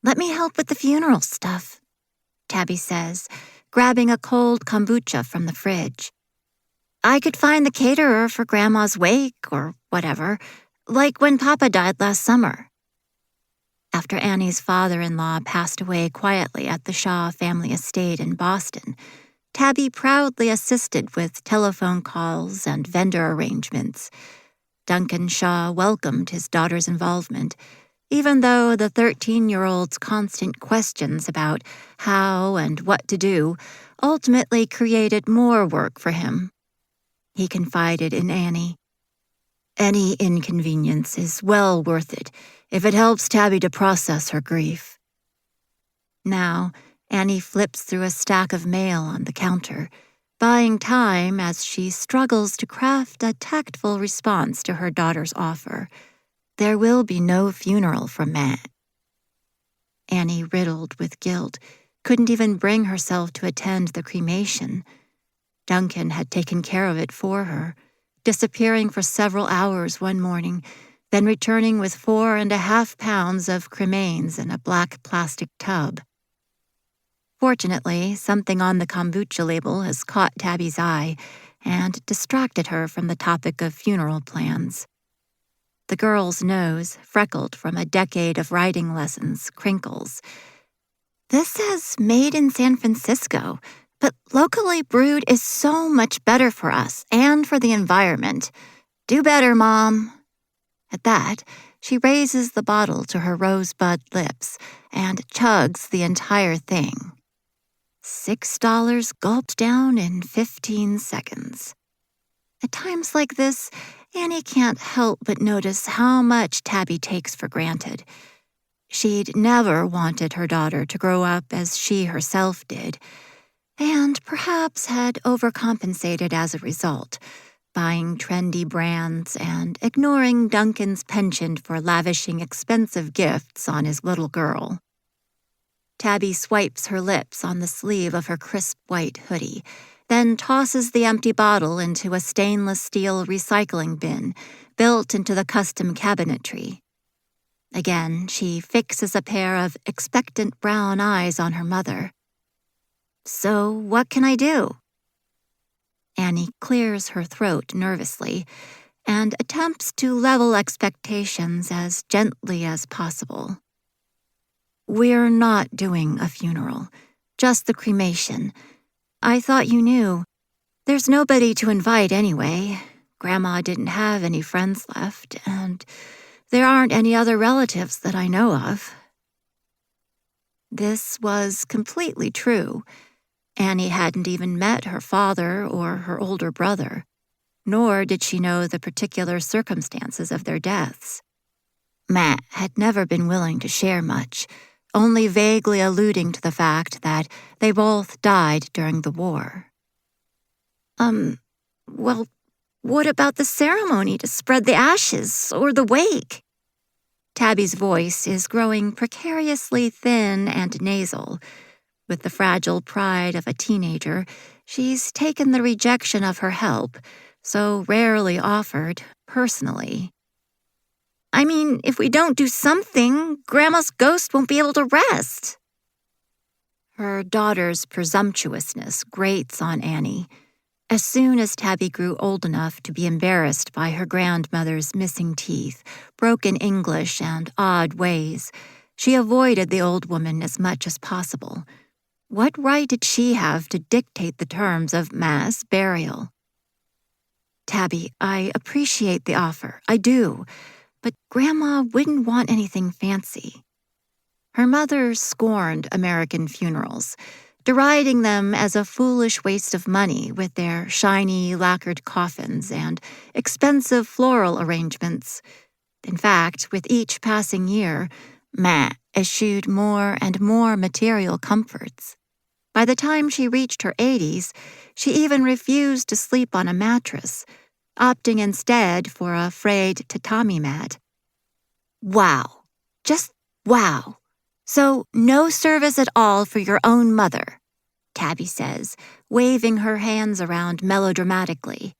"Let me help with the funeral stuff," Tabby says, grabbing a cold kombucha from the fridge. "I could find the caterer for Grandma's wake or whatever, like when Papa died last summer." After Annie's father-in-law passed away quietly at the Shaw family estate in Boston, Tabby proudly assisted with telephone calls and vendor arrangements. Duncan Shaw welcomed his daughter's involvement, even though the 13-year-old's constant questions about how and what to do ultimately created more work for him. He confided in Annie. "Any inconvenience is well worth it if it helps Tabby to process her grief." Now, Annie flips through a stack of mail on the counter, buying time as she struggles to craft a tactful response to her daughter's offer. There will be no funeral for Matt. Annie, riddled with guilt, couldn't even bring herself to attend the cremation. Duncan had taken care of it for her, disappearing for several hours one morning, then returning with 4.5 pounds of cremains in a black plastic tub. Fortunately, something on the kombucha label has caught Tabby's eye and distracted her from the topic of funeral plans. The girl's nose, freckled from a decade of writing lessons, crinkles. "This says made in San Francisco, but locally brewed is so much better for us and for the environment. Do better, Mom." At that, she raises the bottle to her rosebud lips and chugs the entire thing. $6 gulped down in 15 seconds. At times like this, Annie can't help but notice how much Tabby takes for granted. She'd never wanted her daughter to grow up as she herself did, and perhaps had overcompensated as a result, buying trendy brands and ignoring Duncan's penchant for lavishing expensive gifts on his little girl. Tabby swipes her lips on the sleeve of her crisp white hoodie, then tosses the empty bottle into a stainless steel recycling bin built into the custom cabinetry. Again, she fixes a pair of expectant brown eyes on her mother. "So, what can I do?" Annie clears her throat nervously and attempts to level expectations as gently as possible. "We're not doing a funeral, just the cremation. I thought you knew. There's nobody to invite anyway. Grandma didn't have any friends left, and there aren't any other relatives that I know of." This was completely true. Annie hadn't even met her father or her older brother, nor did she know the particular circumstances of their deaths. Matt had never been willing to share much, only vaguely alluding to the fact that they both died during the war. Well, what about the ceremony to spread the ashes or the wake?" Tabby's voice is growing precariously thin and nasal. With the fragile pride of a teenager, she's taken the rejection of her help, so rarely offered, personally. "I mean, if we don't do something, Grandma's ghost won't be able to rest." Her daughter's presumptuousness grates on Annie. As soon as Tabby grew old enough to be embarrassed by her grandmother's missing teeth, broken English, and odd ways, she avoided the old woman as much as possible. What right did she have to dictate the terms of mass burial? "Tabby, I appreciate the offer, I do, but Grandma wouldn't want anything fancy." Her mother scorned American funerals, deriding them as a foolish waste of money with their shiny, lacquered coffins and expensive floral arrangements. In fact, with each passing year, Matt eschewed more and more material comforts. By the time she reached her 80s, she even refused to sleep on a mattress, opting instead for a frayed tatami mat. "Wow. Just wow. So no service at all for your own mother," Tabby says, waving her hands around melodramatically.